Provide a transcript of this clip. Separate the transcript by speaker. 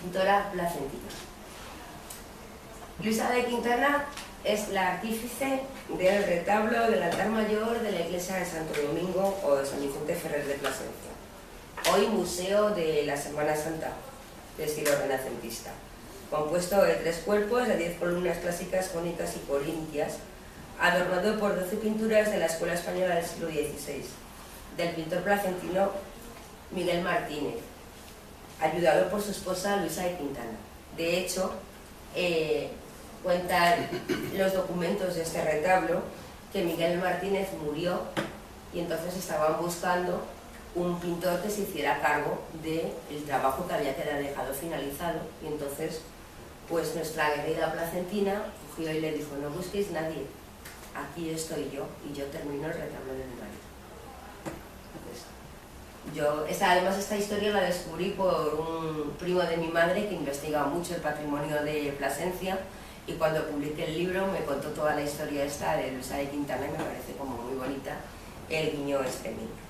Speaker 1: pintora placentina. Luisa de Quintana es la artífice del retablo del altar mayor de la iglesia de Santo Domingo o de San Vicente Ferrer de Plasencia, hoy Museo de la Semana Santa, de estilo renacentista, compuesto de 3 cuerpos de 10 columnas clásicas, jónicas y corintias, adornado por 12 pinturas de la escuela española del siglo XVI, del pintor placentino Miguel Martínez, ayudado por su esposa Luisa de Quintana. De hecho, cuentan los documentos de este retablo que Miguel Martínez murió y entonces estaban buscando un pintor que se hiciera cargo del trabajo que había quedado dejado finalizado, y entonces pues nuestra querida placentina cogió y le dijo: no busquéis nadie, aquí estoy yo y yo termino el retablo de mi marido. Además esta historia la descubrí por un primo de mi madre que investigaba mucho el patrimonio de Plasencia, y cuando publiqué el libro me contó toda la historia esta de Luisa de Quintana y me parece como muy bonita el guiño este mío.